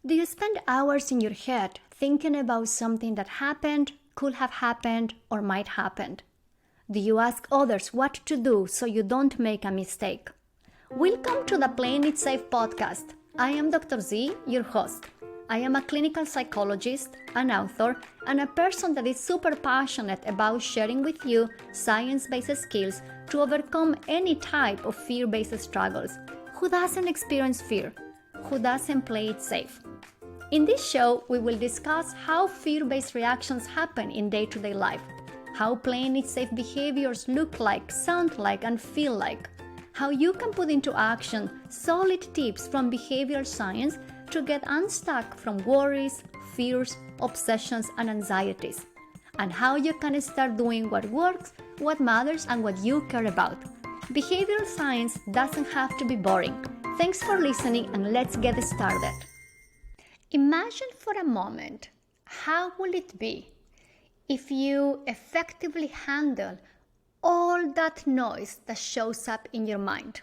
Do you spend hours in your head thinking about something that happened, could have happened, or might happen? Do you ask others what to do so you don't make a mistake? Welcome to the Playing It Safe podcast. I am Dr. Z, your host. I am a clinical psychologist, an author, and a person that is super passionate about sharing with you science-based skills to overcome any type of fear-based struggles. Who doesn't experience fear? Who doesn't play it safe? In this show, we will discuss how fear-based reactions happen in day-to-day life, how playing it safe behaviors look like, sound like, and feel like, how you can put into action solid tips from behavioral science to get unstuck from worries, fears, obsessions, and anxieties, and how you can start doing what works, what matters, and what you care about. Behavioral science doesn't have to be boring. Thanks for listening, and let's get started. Imagine for a moment, how will it be if you effectively handle all that noise that shows up in your mind?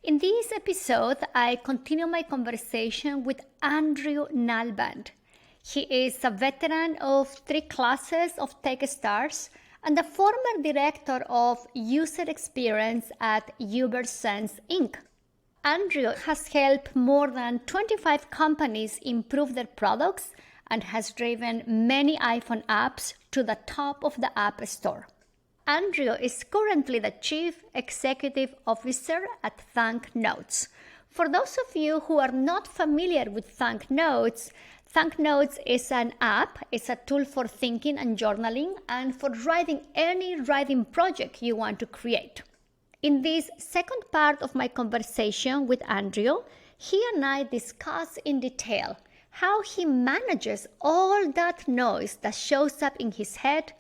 In this episode, I continue my conversation with Andrew Nalband. He is a veteran of 3 classes of TechStars and the former director of user experience at UberSense Inc. Andrew has helped more than 25 companies improve their products and has driven many iPhone apps to the top of the App Store. Andrew is currently the Chief Executive Officer at ThankNotes. For those of you who are not familiar with ThankNotes is an app, it's a tool for thinking and journaling and for writing any writing project you want to create. In this second part of my conversation with Andrew, he and I discuss in detail how he manages all that noise that shows up in his head,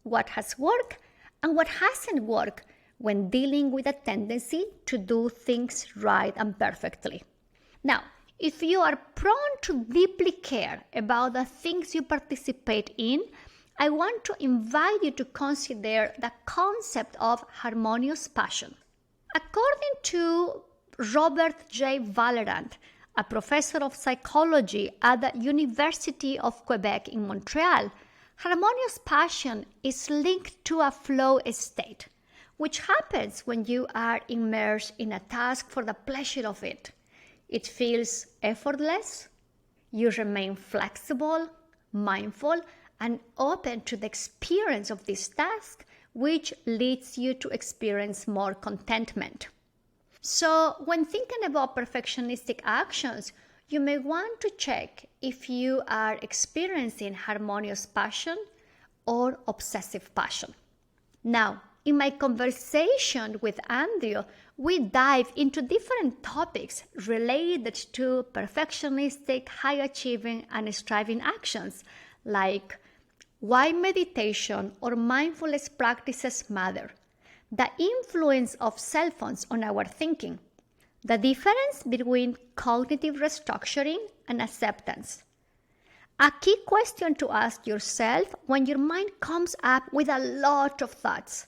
what has worked and what hasn't worked when dealing with a tendency to do things right and perfectly. Now, if you are prone to deeply care about the things you participate in, I want to invite you to consider the concept of harmonious passion. According to Robert J. Vallerand, a professor of psychology at the University of Quebec in Montreal, harmonious passion is linked to a flow state, which happens when you are immersed in a task for the pleasure of it. It feels effortless, you remain flexible, mindful, and open to the experience of this task, which leads you to experience more contentment. So, when thinking about perfectionistic actions, you may want to check if you are experiencing harmonious passion or obsessive passion. Now, in my conversation with Andrew, we dive into different topics related to perfectionistic, high-achieving, and striving actions, like why meditation or mindfulness practices matter, the influence of cell phones on our thinking, the difference between cognitive restructuring and acceptance. A key question to ask yourself when your mind comes up with a lot of thoughts,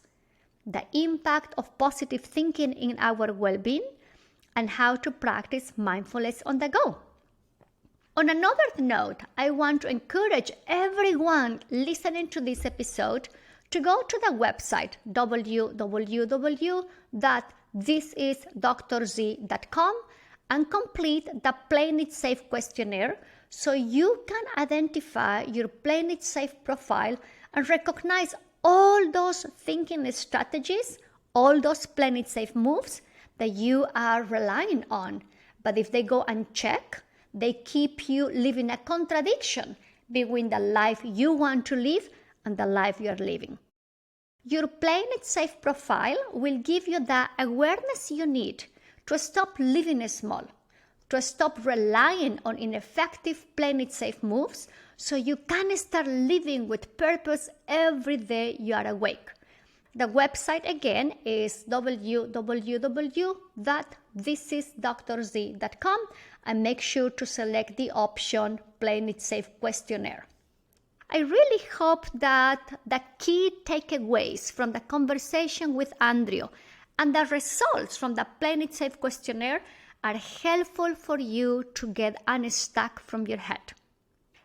the impact of positive thinking in our well-being, and how to practice mindfulness on the go. On another note, I want to encourage everyone listening to this episode to go to the website www.thisisdrz.com and complete the Playing It Safe questionnaire so you can identify your Playing It Safe profile and recognize all those thinking strategies, all those Playing It Safe moves that you are relying on. But if they go unchecked, they keep you living a contradiction between the life you want to live and the life you are living. Your Playing It Safe profile will give you the awareness you need to stop living small, to stop relying on ineffective Playing It Safe moves so you can start living with purpose every day you are awake. The website again is www.thisisdrz.com and make sure to select the option Playing It Safe questionnaire. I really hope that the key takeaways from the conversation with Andrew and the results from the Playing It Safe questionnaire are helpful for you to get unstuck from your head.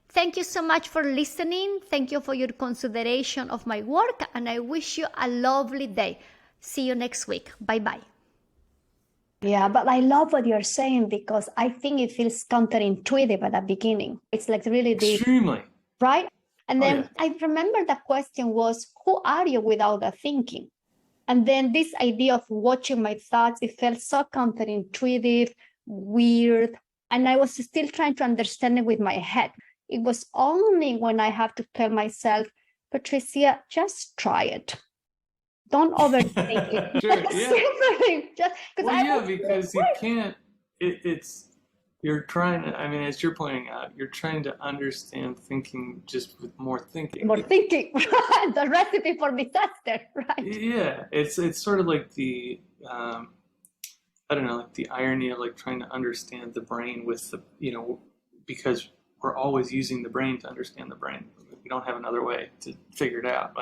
Thank you so much for listening. Thank you for your consideration of my work, and I wish you a lovely day. See you next week. Bye-bye. Yeah, but I love what you're saying because I think it feels counterintuitive at the beginning. It's like really deep. Extremely. Right? And then I remember the question was, who are you without the thinking? And then this idea of watching my thoughts, it felt so counterintuitive, weird. And I was still trying to understand it with my head. It was only when I have to tell myself, Patricia, just try it. Don't overthink it. Sure, because you can't, you're trying to, as you're pointing out, you're trying to understand thinking just with more thinking. More thinking, the recipe for disaster, right? Yeah, it's sort of like the, I don't know, like the irony of like trying to understand the brain with the, because we're always using the brain to understand the brain. We don't have another way to figure it out.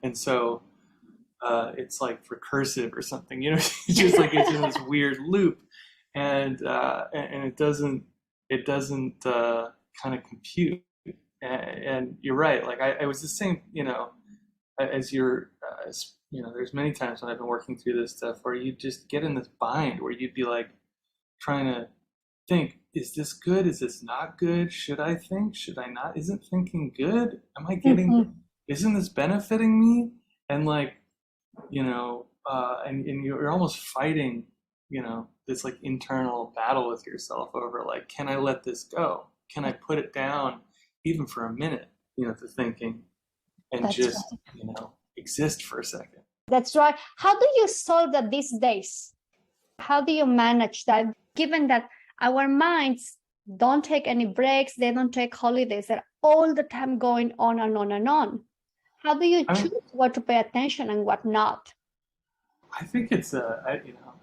And so it's like recursive or something, it's just like it's in this weird loop, and it doesn't kind of compute. And you're right. Like I was the same, as you're, there's many times when I've been working through this stuff where you just get in this bind where you'd be like trying to think, is this good? Is this not good? Should I think? Should I not? Isn't thinking good? Am I getting, isn't this benefiting me? And like, and you're almost fighting, this like internal battle with yourself over like, can I let this go? Can I put it down even for a minute, to thinking and That's just, right. Exist for a second? That's right. How do you solve that these days? How do you manage that, given that our minds don't take any breaks, they don't take holidays, they're all the time going on and on and on? How do you choose what to pay attention and what not? I think it's I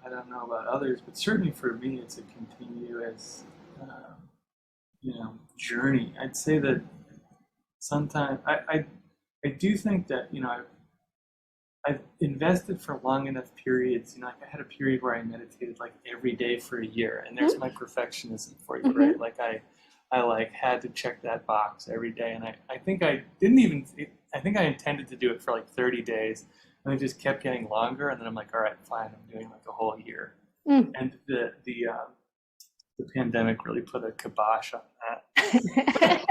don't know about others, but certainly for me, it's a continuous, journey. I'd say that sometimes I do think that, I've invested for long enough periods. Like I had a period where I meditated like every day for a year, and there's my perfectionism for you, right? Like I like had to check that box every day, and I think I didn't even. I think I intended to do it for like 30 days, and it just kept getting longer. And then I'm like, all right, fine, I'm doing like a whole year. And the pandemic really put a kibosh on that.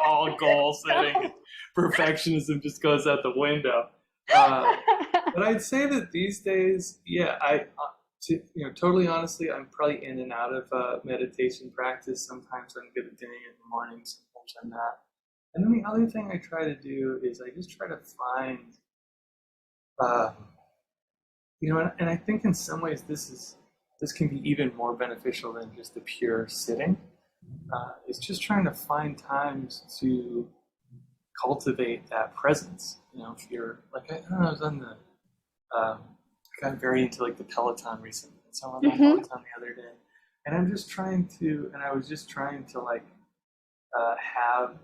All goal setting, perfectionism just goes out the window. But I'd say that these days, totally honestly, I'm probably in and out of meditation practice. Sometimes I'm good at doing it in the morning, sometimes I'm not. And then the other thing I try to do is I just try to find, and I think in some ways this can be even more beneficial than just the pure sitting. It's just trying to find times to cultivate that presence. If you're like, I don't know, I was on the, I got very into like the Peloton recently. So I'm on the Peloton the other day, and I was just trying to like have,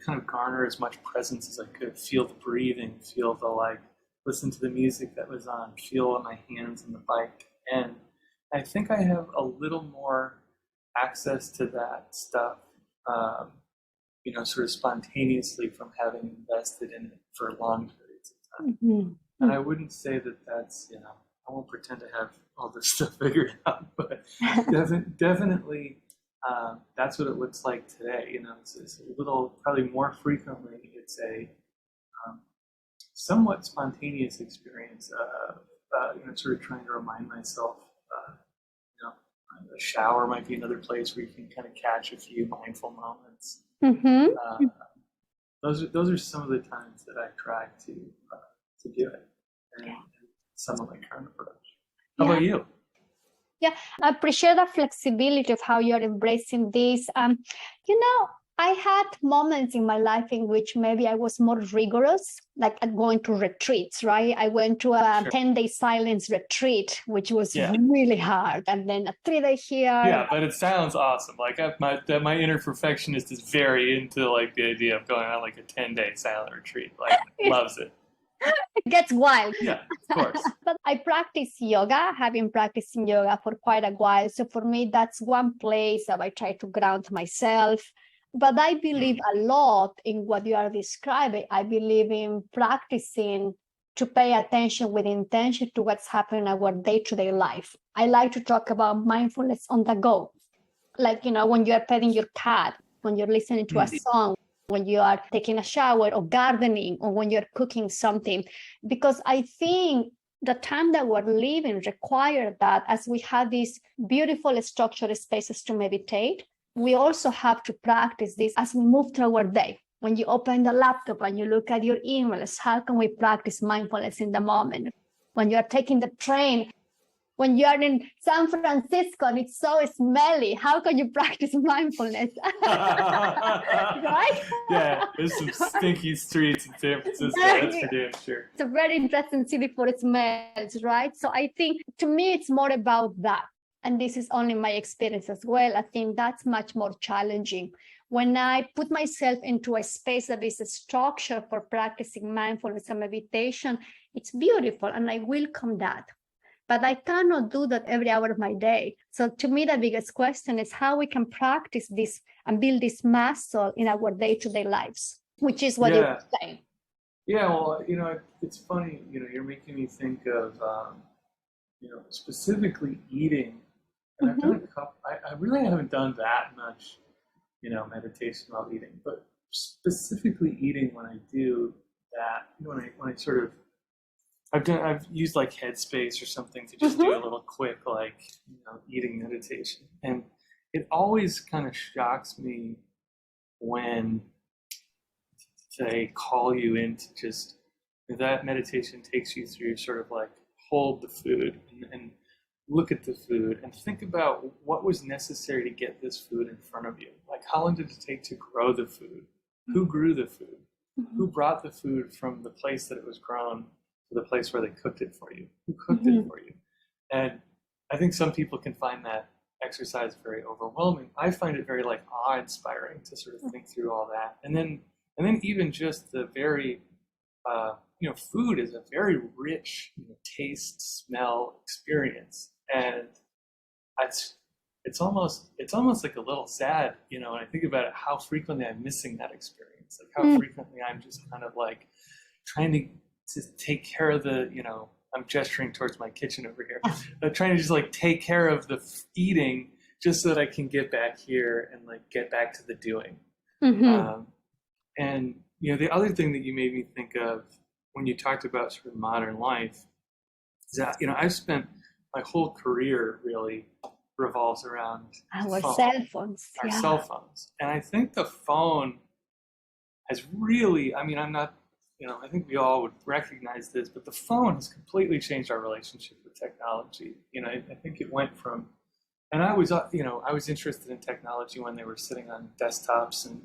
kind of garner as much presence as I could, feel the breathing, feel the like, listen to the music that was on, feel my hands on the bike. And I think I have a little more access to that stuff, sort of spontaneously from having invested in it for long periods of time. And I wouldn't say that that's, I won't pretend to have all this stuff figured out, but definitely that's what it looks like today. It's a little, probably more frequently, it's a somewhat spontaneous experience. Sort of trying to remind myself. A shower might be another place where you can kind of catch a few mindful moments. Those are some of the times that I try to do it, and some of my current approach. How about you? Yeah, I appreciate the flexibility of how you're embracing this. I had moments in my life in which maybe I was more rigorous, like at going to retreats, right? I went to a 10-day silence retreat, which was really hard. And then a 3-day here. Yeah, but it sounds awesome. Like my inner perfectionist is very into like the idea of going on like a 10-day silent retreat, like loves it. It gets wild. Yeah, of course. But I practice yoga, have been practicing yoga for quite a while. So for me, that's one place that I try to ground myself. But I believe a lot in what you are describing. I believe in practicing to pay attention with intention to what's happening in our day-to-day life. I like to talk about mindfulness on the go. Like, when you're petting your cat, when you're listening to a song, when you are taking a shower or gardening, or when you're cooking something. Because I think the time that we're living requires that, as we have these beautiful structured spaces to meditate, we also have to practice this as we move through our day. When you open the laptop and you look at your emails, how can we practice mindfulness in the moment? When you're taking the train, when you're in San Francisco and it's so smelly, how can you practice mindfulness? Right? Yeah, there's some stinky streets in San Francisco, that's for damn sure. It's a very interesting city for its smells, right? So I think, to me, it's more about that. And this is only my experience as well. I think that's much more challenging. When I put myself into a space that is a structure for practicing mindfulness and meditation, it's beautiful, and I welcome that. But I cannot do that every hour of my day. So to me, the biggest question is how we can practice this and build this muscle in our day-to-day lives, which is what you're saying. Yeah, well, it's funny, you're making me think of, specifically eating. And I've done a couple, I really haven't done that much, meditation while eating, but specifically eating, when I do that, when I sort of, I've used like Headspace or something to just do a little quick, like, eating meditation. And it always kind of shocks me when they call you into just, that meditation takes you through sort of like hold the food and look at the food and think about what was necessary to get this food in front of you. Like, how long did it take to grow the food? Who grew the food? Who brought the food from the place that it was grown to the place where they cooked it for you? Who cooked it for you? And I think some people can find that exercise very overwhelming. I find it very like awe-inspiring to sort of think through all that. And then even just the very, food is a very rich taste, smell experience. And it's almost like a little sad, when I think about it, how frequently I'm missing that experience. Like how frequently I'm just kind of like trying to take care of the, I'm gesturing towards my kitchen over here. I'm trying to just like take care of the eating just so that I can get back here and like get back to the doing. And, the other thing that you made me think of when you talked about sort of modern life is that, I've spent my whole career really revolves around our cell phones. Our cell phones. And I think the phone has really, I'm not, I think we all would recognize this, but the phone has completely changed our relationship with technology. I think it went from, and I was interested in technology when they were sitting on desktops and,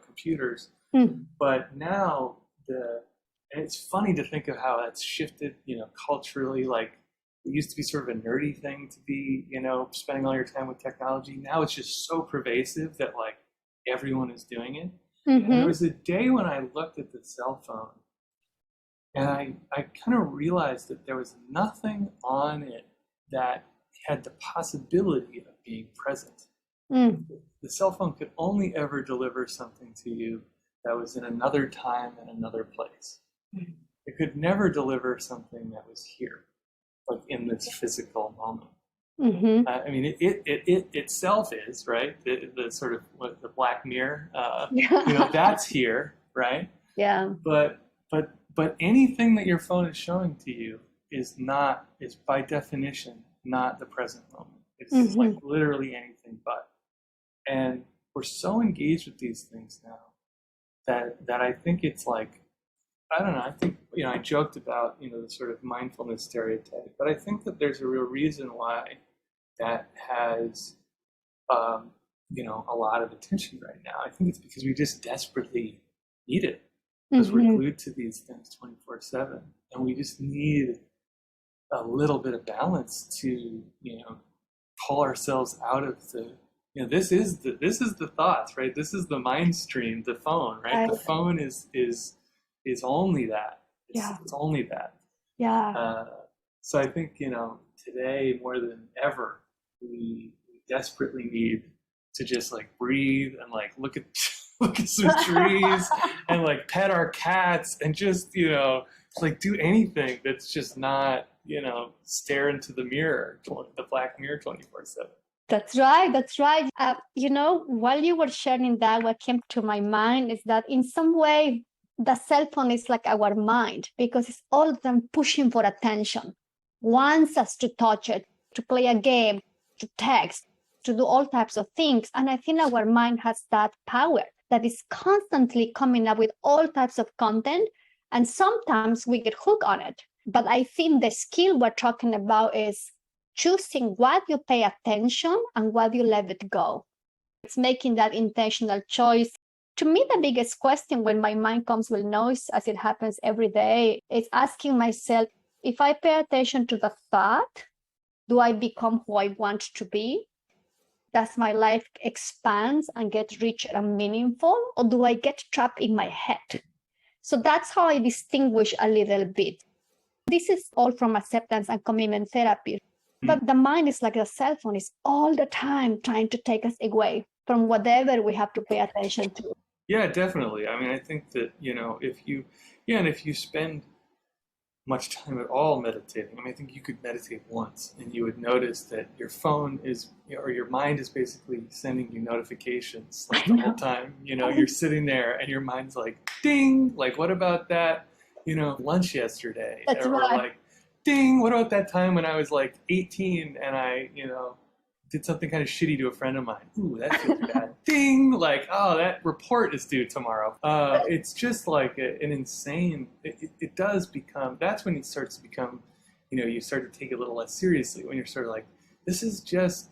computers. But now and it's funny to think of how that's shifted, culturally. Like, it used to be sort of a nerdy thing to be, spending all your time with technology. Now it's just so pervasive that like everyone is doing it. And there was a day when I looked at the cell phone and I kind of realized that there was nothing on it that had the possibility of being present. The cell phone could only ever deliver something to you that was in another time and another place. It could never deliver something that was here, like in this physical moment. It itself is, right? The sort of the Black Mirror, that's here, right? Yeah. But anything that your phone is showing to you is by definition not the present moment. It's like literally anything but. And we're so engaged with these things now that I think it's like, I don't know, I think, I joked about, the sort of mindfulness stereotype, but I think that there's a real reason why that has, a lot of attention right now. I think it's because we just desperately need it, because we're glued to these things 24/7, and we just need a little bit of balance to, pull ourselves out of the, this is the thoughts, right? This is the mind stream, the phone, right? The phone is only that. It's only that. Yeah. So I think, today more than ever, we desperately need to just like breathe and like look at look at some trees and like pet our cats and just, like do anything that's just not, stare into the mirror, the black mirror 24/7. That's right. That's right. While you were sharing that, what came to my mind is that in some way, the cell phone is like our mind because it's all the time pushing for attention, wants us to touch it, to play a game, to text, to do all types of things. And I think our mind has that power that is constantly coming up with all types of content. And sometimes we get hooked on it. But I think the skill we're talking about is choosing what you pay attention and what you let it go. It's making that intentional choice. To me, the biggest question when my mind comes with noise, as it happens every day, is asking myself, if I pay attention to the thought, do I become who I want to be? Does my life expand and get richer and meaningful, or do I get trapped in my head? So that's how I distinguish a little bit. This is all from acceptance and commitment therapy. But the mind is like a cell phone, is all the time trying to take us away from whatever we have to pay attention to. Yeah, definitely. I mean, I think that, if you spend much time at all meditating, I mean, I think you could meditate once and you would notice that your phone is, or your mind is basically sending you notifications like the whole time. You're sitting there and your mind's like, ding, like, what about that, lunch yesterday? That's or right. like, ding, what about that time when I was like 18 and I, did something kind of shitty to a friend of mine? Ooh, that feels bad. Ding, like, oh, that report is due tomorrow. It's just like an insane, it does become, that's when it starts to become, you start to take it a little less seriously, when you're sort of like, this is just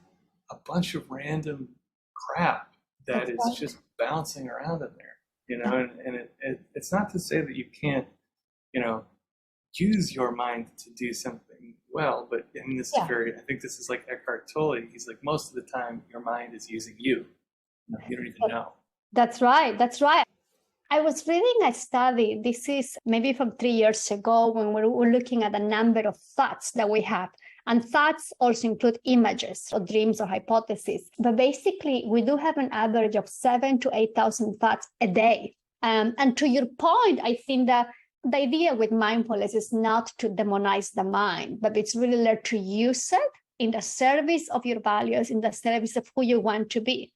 a bunch of random crap that is just bouncing around in there, and it's not to say that you can't, use your mind to do something well, but this is I think this is like Eckhart Tolle. He's like, most of the time your mind is using you. You don't even know. That's right. That's right. I was reading a study, this is maybe from 3 years ago, when we were looking at the number of thoughts that we have. And thoughts also include images or dreams or hypotheses. But basically, we do have an average of 7,000 to 8,000 thoughts a day. And to your point, I think that the idea with mindfulness is not to demonize the mind, but it's really learn to use it in the service of your values, in the service of who you want to be.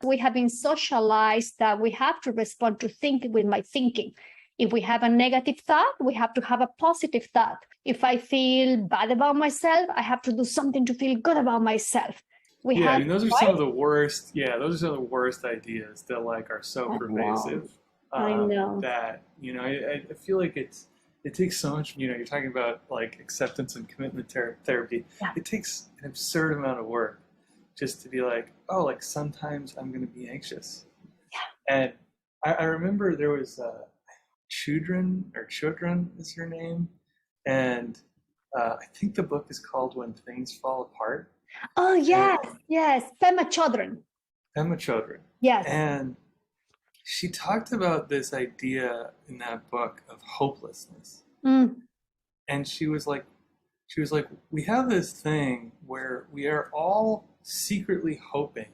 We have been socialized that we have to respond to thinking with my thinking. If we have a negative thought, we have to have a positive thought. If I feel bad about myself, I have to do something to feel good about myself. I mean, those are some of the worst. Yeah, those are some of the worst ideas that like are so pervasive. I know. That I feel like it takes so much. You're talking about like acceptance and commitment therapy. Yeah. It takes an absurd amount of work just to be like, oh, like sometimes I'm going to be anxious. Yeah. And I remember there was Chudran is her name, and I think the book is called When Things Fall Apart. Oh yes, yes, Pema Chodron. Yes. And she talked about this idea in that book of hopelessness. And she was like, we have this thing where we are all secretly hoping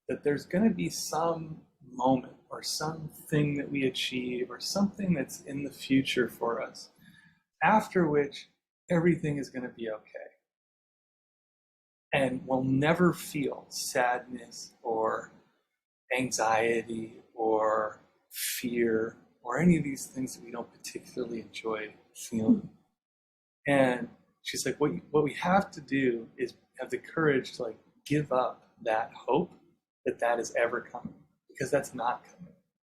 that there's going to be some moment or something that we achieve or something that's in the future for us, after which everything is going to be okay. And we'll never feel sadness or anxiety or fear or any of these things that we don't particularly enjoy feeling. And she's like, what we have to do is have the courage to like give up that hope that is ever coming, because that's not coming.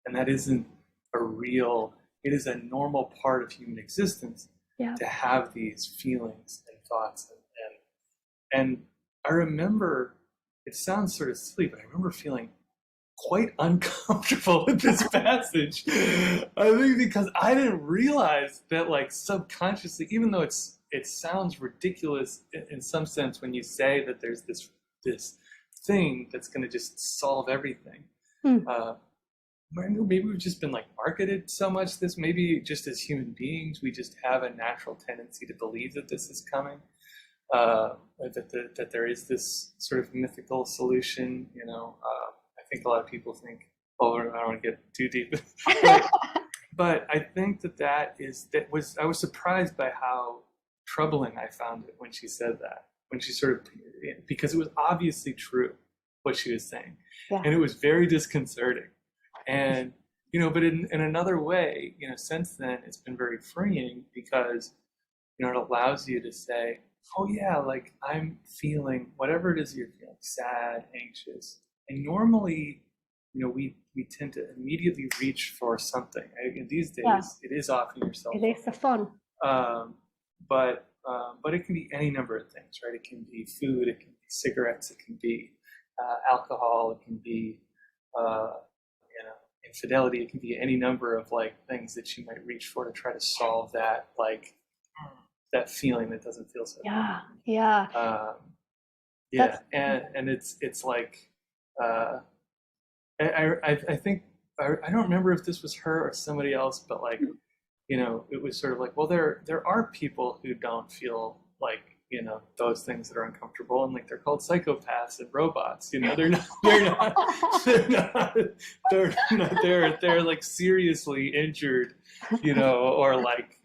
And that isn't it is a normal part of human existence to have these feelings and thoughts. And I remember, it sounds sort of silly, but I remember feeling quite uncomfortable with this passage. I think because I didn't realize that like subconsciously, even though it sounds ridiculous in some sense when you say that there's this thing that's going to just solve everything. maybe we've just been like marketed so much this, maybe just as human beings, we just have a natural tendency to believe that this is coming, that there is this sort of mythical solution, I think a lot of people think, oh, I don't want to get too deep, but, but I think I was surprised by how troubling I found it when she said that, when she sort of, because it was obviously true what she was saying. Yeah. And it was very disconcerting. And, but in another way, since then it's been very freeing because, it allows you to say, oh yeah, like I'm feeling whatever it is you're feeling, sad, anxious. And normally, we tend to immediately reach for something. These days, Yeah. it is often yourself. It is the fun. But it can be any number of things, right? It can be food, it can be cigarettes, it can be alcohol, it can be infidelity, it can be any number of like things that you might reach for to try to solve that, like that feeling that doesn't feel so good. And it's like I think I don't remember if this was her or somebody else, but like it was sort of like, well, there are people who don't feel like those things that are uncomfortable, and like they're called psychopaths and robots. They're like seriously injured, or like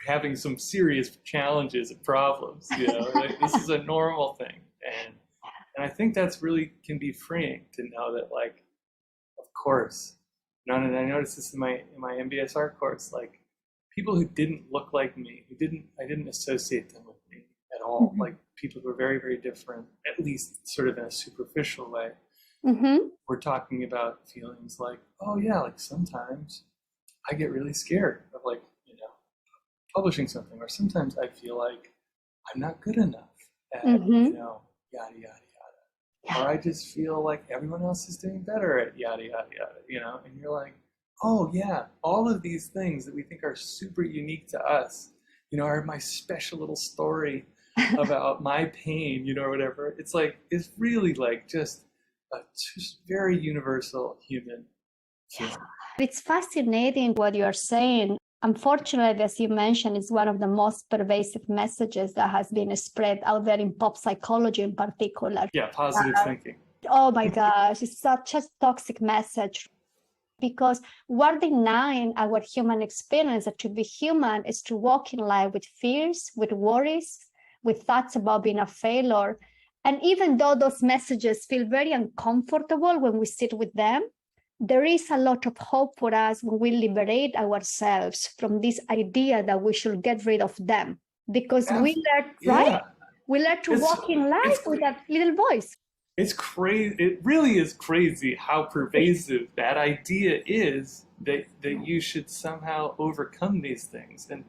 having some serious challenges and problems. Like, this is a normal thing, and I think that's really can be freeing to know that, like, of course. And I noticed this in my MBSR course, like people who didn't look like me, I didn't associate them with me at all. Mm-hmm. Like people who are very, very different, at least sort of in a superficial way. Mm-hmm. We're talking about feelings like, oh yeah, like sometimes I get really scared of like, publishing something, or sometimes I feel like I'm not good enough at, yada, yada, yada. Yeah. Or I just feel like everyone else is doing better at yada, yada, yada, and you're like, oh yeah, all of these things that we think are super unique to us, are my special little story about my pain, or whatever. It's like, it's really like just very universal human feeling. It's fascinating what you're saying. Unfortunately, as you mentioned, it's one of the most pervasive messages that has been spread out there in pop psychology in particular. Yeah, positive thinking. Oh my gosh, it's such a toxic message, because we're denying our human experience. That to be human is to walk in life with fears, with worries, with thoughts about being a failure. And even though those messages feel very uncomfortable when we sit with them, there is a lot of hope for us when we liberate ourselves from this idea that we should get rid of them, because we learn, right? We learn to walk in life with that little voice. It's crazy. It really is crazy how pervasive that idea is, that you should somehow overcome these things, and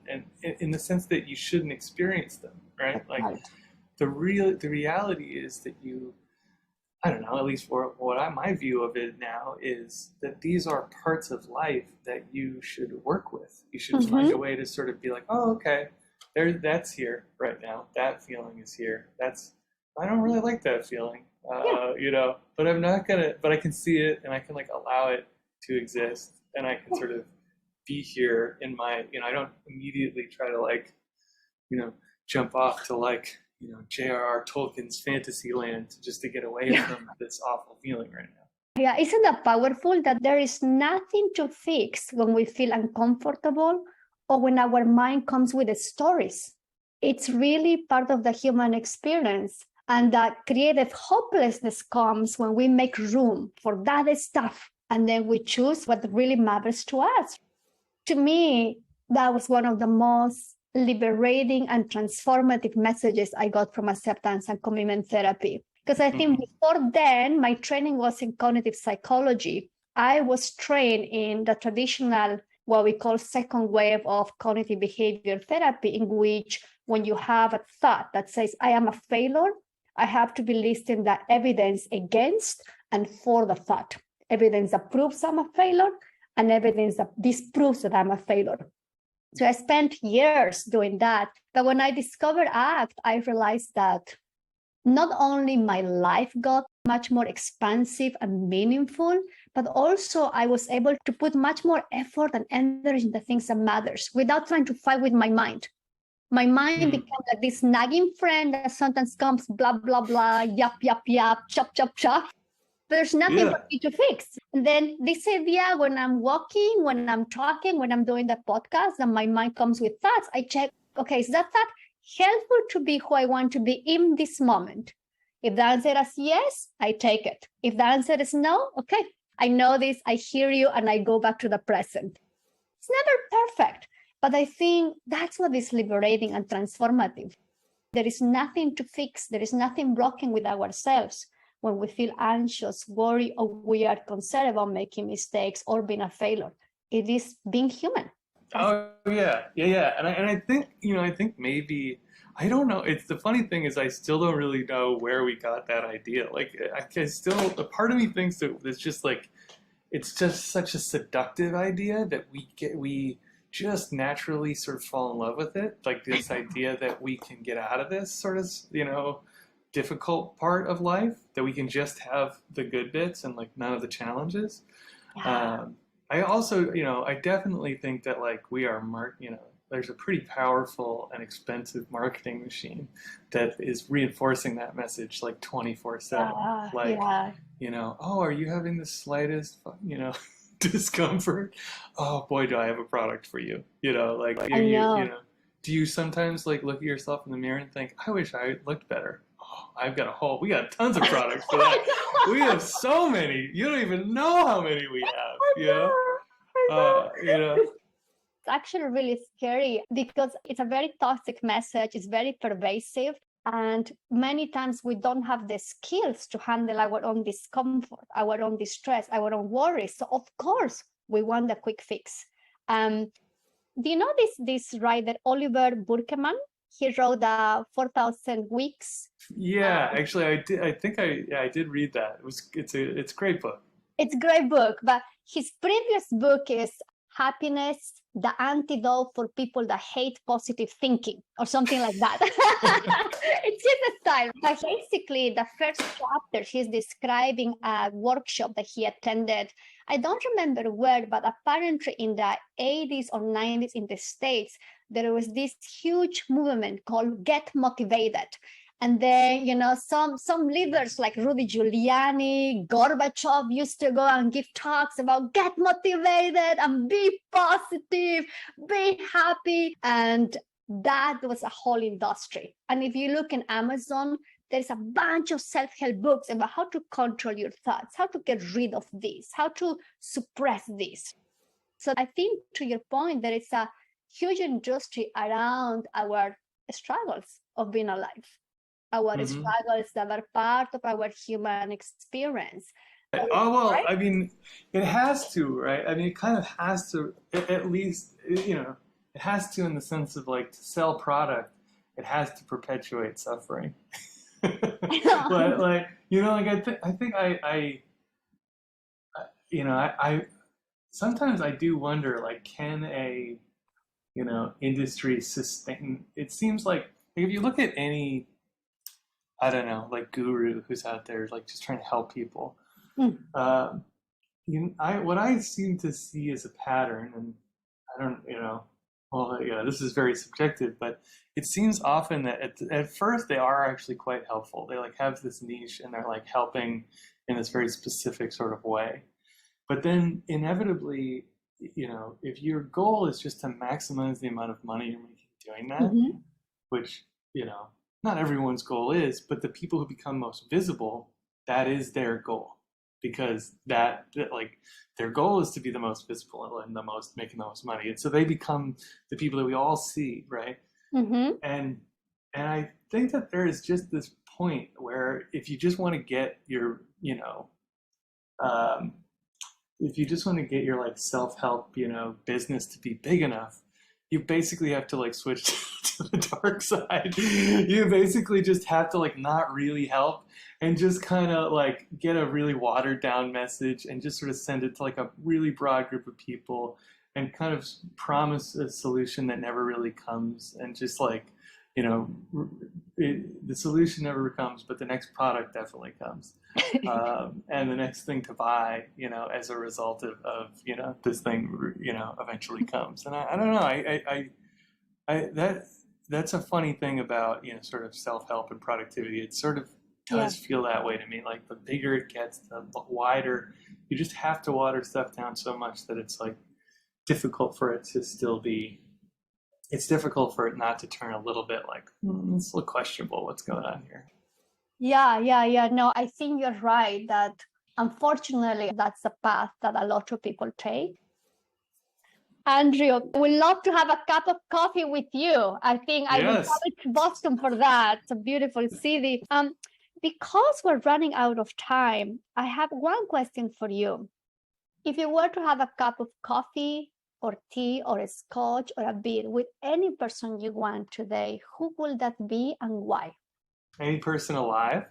in the sense that you shouldn't experience them, right? Like the reality is that I don't know, at least for my view of it now is that these are parts of life that you should work with. You should find a way to sort of be like, oh, okay, that's here right now. That feeling is here. I don't really like that feeling, but I'm not but I can see it, and I can like allow it to exist, and I can sort of be here in my, I don't immediately try to like, jump off to like, J.R.R. Tolkien's fantasy land just to get away from this awful feeling right now. Yeah, isn't that powerful that there is nothing to fix when we feel uncomfortable or when our mind comes with the stories? It's really part of the human experience. And that creative hopelessness comes when we make room for that stuff, and then we choose what really matters to us. To me, that was one of the most liberating and transformative messages I got from acceptance and commitment therapy. Because I think before then, my training was in cognitive psychology. I was trained in the traditional, what we call second wave of cognitive behavior therapy, in which when you have a thought that says, I am a failure, I have to be listing the evidence against and for the thought. Evidence that proves I'm a failure, and evidence that disproves that I'm a failure. So I spent years doing that. But when I discovered ACT, I realized that not only my life got much more expansive and meaningful, but also I was able to put much more effort and energy into things that matters without trying to fight with my mind. My mind became like this nagging friend that sometimes comes blah, blah, blah, yap, yap, yap, chop, chop, chop. There's nothing for me to fix. And then this idea, when I'm walking, when I'm talking, when I'm doing the podcast, and my mind comes with thoughts, I check, okay, is that thought helpful to be who I want to be in this moment? If the answer is yes, I take it. If the answer is no, okay, I know this, I hear you, and I go back to the present. It's never perfect, but I think that's what is liberating and transformative. There is nothing to fix. There is nothing broken with ourselves when we feel anxious, worried, or we are concerned about making mistakes or being a failure. It is being human. Oh yeah, yeah. And I think, I think maybe, I don't know. It's the funny thing is I still don't really know where we got that idea. Like I still, a part of me thinks that it's just like, it's just such a seductive idea that we just naturally sort of fall in love with it. Like this idea that we can get out of this sort of, difficult part of life, that we can just have the good bits and like none of the challenges. Yeah. I also, I definitely think that like we are, there's a pretty powerful and expensive marketing machine that is reinforcing that message like 24/7. Like, Yeah. oh, are you having the slightest, discomfort? Oh boy, do I have a product for you. Like, I know. do you sometimes like look at yourself in the mirror and think, I wish I looked better? We got tons of products for that. We have so many. You don't even know how many we have. It's actually really scary because it's a very toxic message. It's very pervasive. And many times we don't have the skills to handle our own discomfort, our own distress, our own worries. So of course we want the quick fix. Do you know this writer, Oliver Burkeman? He wrote the 4,000 Weeks. Yeah, actually, I did. I think I did read that. It's a great book. It's a great book, but his previous book is Happiness, the Antidote for People That Hate Positive Thinking, or something like that. It's his style. But basically, the first chapter, he's describing a workshop that he attended. I don't remember where, but apparently in the 80s or 90s in the States, there was this huge movement called Get Motivated. And then, some leaders like Rudy Giuliani, Gorbachev used to go and give talks about get motivated and be positive, be happy. And that was a whole industry. And if you look in Amazon, there's a bunch of self-help books about how to control your thoughts, how to get rid of this, how to suppress this. So I think, to your point, there is a huge industry around our struggles of being alive. Our struggles that are part of our human experience. Oh, well, right? I mean, it has to, right? I mean, it kind of has to, at least, it has to in the sense of like to sell product, it has to perpetuate suffering. But like, I think I sometimes I do wonder, like, can a, industry sustain? It seems like if you look at any, I don't know, like guru who's out there, like just trying to help people. What I seem to see as a pattern, and I don't, well, this is very subjective, but it seems often that at first they are actually quite helpful. They like have this niche and they're like helping in this very specific sort of way. But then inevitably, if your goal is just to maximize the amount of money you're making doing that, which, not everyone's goal is, but the people who become most visible, that is their goal, because that like their goal is to be the most visible and making the most money, and so they become the people that we all see, right? And I think that there is just this point where if you just want to get your if you just want to get your like self-help business to be big enough, you basically have to like switch to the dark side. You basically just have to like not really help and just kind of like get a really watered down message and just sort of send it to like a really broad group of people and kind of promise a solution that never really comes, and just like the solution never comes, but the next product definitely comes. And the next thing to buy, as a result of this thing, eventually comes. And I don't know, that's a funny thing about, sort of self-help and productivity. It sort of does feel that way to me. Like the bigger it gets, the wider, you just have to water stuff down so much that it's like difficult for it to still be, it's difficult for it not to turn a little bit like, it's a little questionable what's going on here. Yeah. No, I think you're right that unfortunately that's the path that a lot of people take. Andrew, we'd love to have a cup of coffee with you. I think I will come to Boston for that. It's a beautiful city. Because we're running out of time, I have one question for you. If you were to have a cup of coffee or tea or a scotch or a beer with any person you want today, who will that be and why? Any person alive?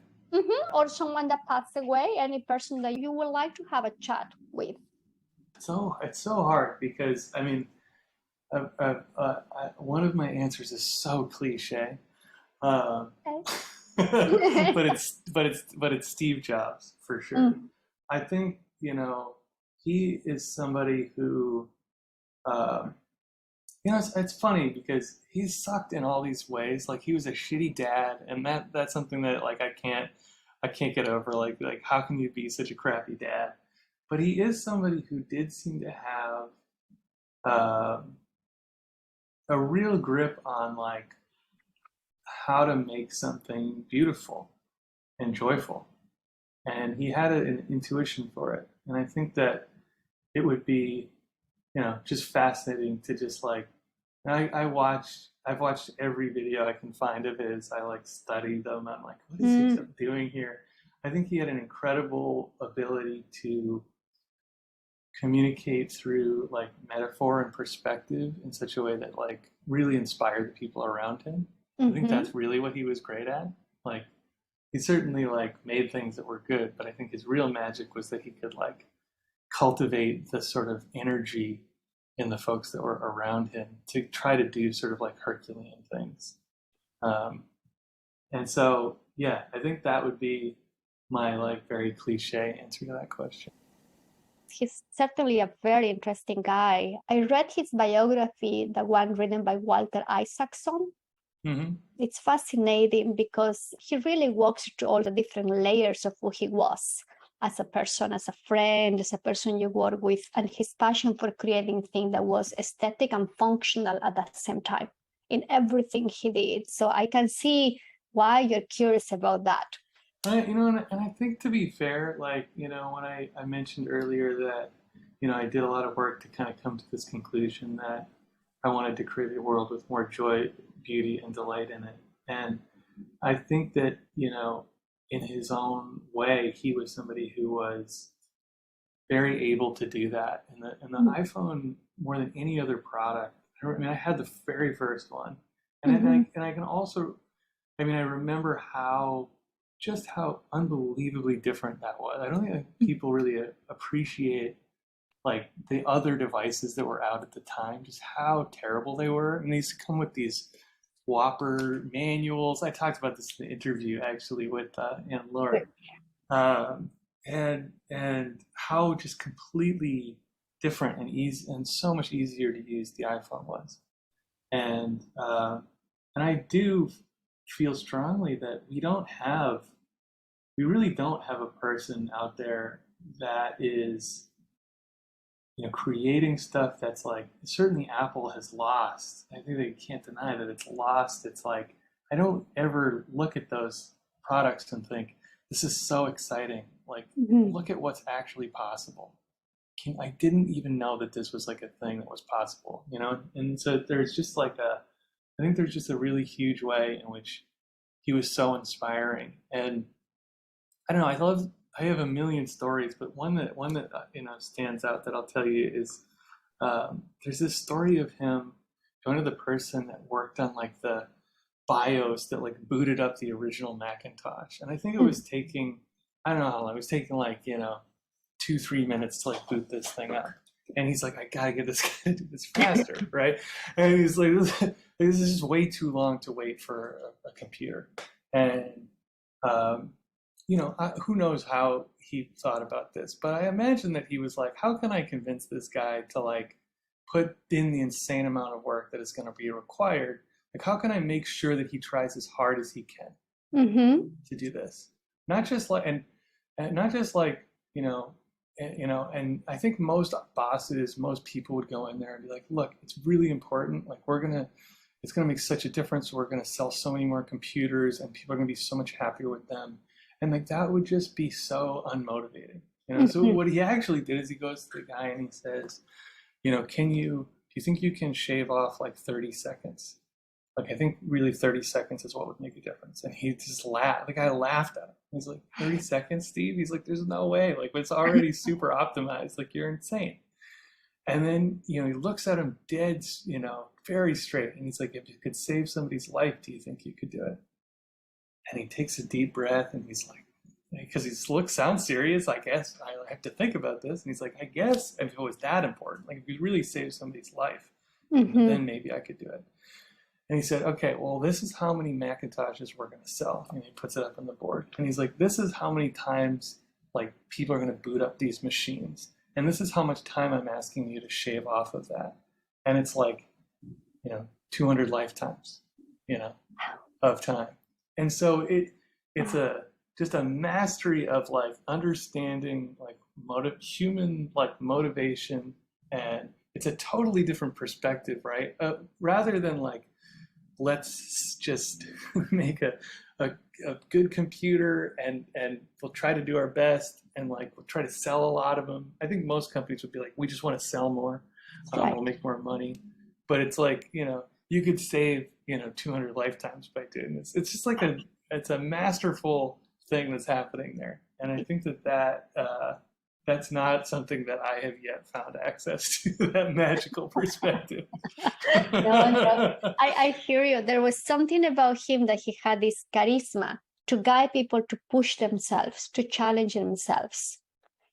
Or someone that passed away, any person that you would like to have a chat with. So it's so hard because I mean, one of my answers is so cliche, but it's Steve Jobs for sure. I think he is somebody who it's funny because he's sucked in all these ways. Like he was a shitty dad, and that's something that like I can't get over. Like how can you be such a crappy dad? But he is somebody who did seem to have a real grip on like how to make something beautiful and joyful, and he had an intuition for it. And I think that it would be just fascinating to just like, I've watched every video I can find of his. I like study them. I'm like, what is he doing here? I think he had an incredible ability to communicate through like metaphor and perspective in such a way that like really inspired the people around him. I think that's really what he was great at. Like he certainly like made things that were good, but I think his real magic was that he could like cultivate the sort of energy in the folks that were around him to try to do sort of like Herculean things. And so, yeah, I think that would be my like very cliche answer to that question. He's certainly a very interesting guy. I read his biography, the one written by Walter Isaacson. It's fascinating because he really walks through all the different layers of who he was as a person, as a friend, as a person you work with, and his passion for creating things that was aesthetic and functional at the same time in everything he did. So I can see why you're curious about that. And I think to be fair, like, when I mentioned earlier that, I did a lot of work to kind of come to this conclusion that I wanted to create a world with more joy, beauty, and delight in it. And I think that, in his own way, he was somebody who was very able to do that. And the iPhone, more than any other product, I had the very first one. And I can also, I remember just how unbelievably different that was. I don't think people really appreciate like the other devices that were out at the time, just how terrible they were. And they used to come with these Whopper manuals. I talked about this in the interview actually with Anne Laura, and how just completely different and easy and so much easier to use the iPhone was. And I do feel strongly that we really don't have a person out there that is creating stuff that's like, certainly Apple has lost. I think they can't deny that it's lost. It's like, I don't ever look at those products and think, this is so exciting. Like, look at what's actually possible. I didn't even know that this was like a thing that was possible, And so there's just like I think there's just a really huge way in which he was so inspiring. And I don't know, I have a million stories, but one that stands out that I'll tell you is there's this story of him going to the person that worked on like the BIOS that like booted up the original Macintosh, and I think it was taking, I don't know how long, it was taking like 2-3 minutes to like boot this thing up, And he's like, I gotta get this guy to do this faster, right? And he's like, this is just way too long to wait for a computer. And who knows how he thought about this, but I imagine that he was like, how can I convince this guy to like put in the insane amount of work that is going to be required? Like, how can I make sure that he tries as hard as he can to do this? Not just like, and not just like, and I think most bosses, most people would go in there and be like, look, it's really important. Like, it's going to make such a difference. We're going to sell so many more computers and people are going to be so much happier with them. And like, that would just be so unmotivating. So what he actually did is he goes to the guy and he says, do you think you can shave off like 30 seconds? Like, I think really 30 seconds is what would make a difference. And he just laughed. The guy laughed at him. He's like, 30 seconds, Steve? He's like, there's no way. Like, it's already super optimized. Like, you're insane. And then, he looks at him dead, very straight. And he's like, if you could save somebody's life, do you think you could do it? And he takes a deep breath and he's like, because he sounds serious, I guess I have to think about this. And he's like, I guess if it was that important, like if you really save somebody's life, then maybe I could do it. And he said, okay, well, this is how many Macintoshes we're going to sell. And he puts it up on the board. And he's like, this is how many times like people are going to boot up these machines. And this is how much time I'm asking you to shave off of that. And it's like, 200 lifetimes, of time. And so it's just a mastery of like understanding like human like motivation, and it's a totally different perspective, right? Rather than like, let's just make a good computer and we'll try to do our best and like we'll try to sell a lot of them. I think most companies would be like, we just want to sell more, we'll make more money. But it's like, you could save 200 lifetimes by doing this. It's just like it's a masterful thing that's happening there. And I think that's not something that I have yet found access to, that magical perspective. No. I hear you. There was something about him that he had this charisma to guide people to push themselves, to challenge themselves.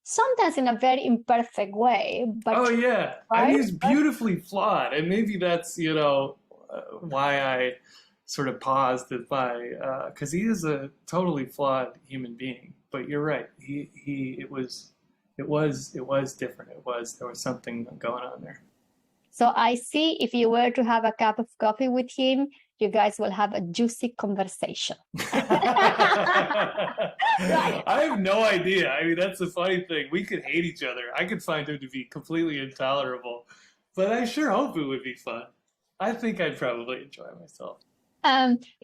Sometimes in a very imperfect way. But oh, yeah. Right? I mean, he's beautifully flawed. And maybe that's, why I sort of paused at because he is a totally flawed human being. But you're right. It was different. There was something going on there. So I see if you were to have a cup of coffee with him, you guys will have a juicy conversation. Right. I have no idea. I mean, that's the funny thing. We could hate each other. I could find him to be completely intolerable, but I sure hope it would be fun. I think I'd probably enjoy myself.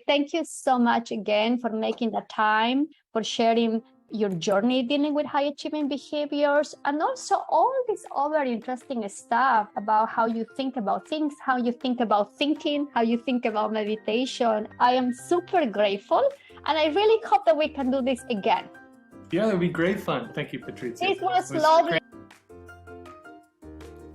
Thank you so much again for making the time, for sharing your journey dealing with high achieving behaviors, and also all this other interesting stuff about how you think about things, how you think about thinking, how you think about meditation. I am super grateful, and I really hope that we can do this again. Yeah, that would be great fun. Thank you, Patrizia. It was lovely.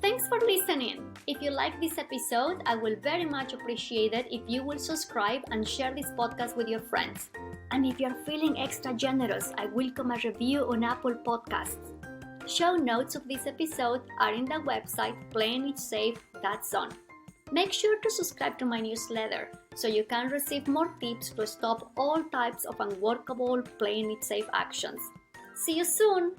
Thanks for listening. If you like this episode, I will very much appreciate it if you will subscribe and share this podcast with your friends. And if you're feeling extra generous, I welcome a review on Apple Podcasts. Show notes of this episode are in the website playingitsafe.zone. Make sure to subscribe to my newsletter so you can receive more tips to stop all types of unworkable playing it safe actions. See you soon!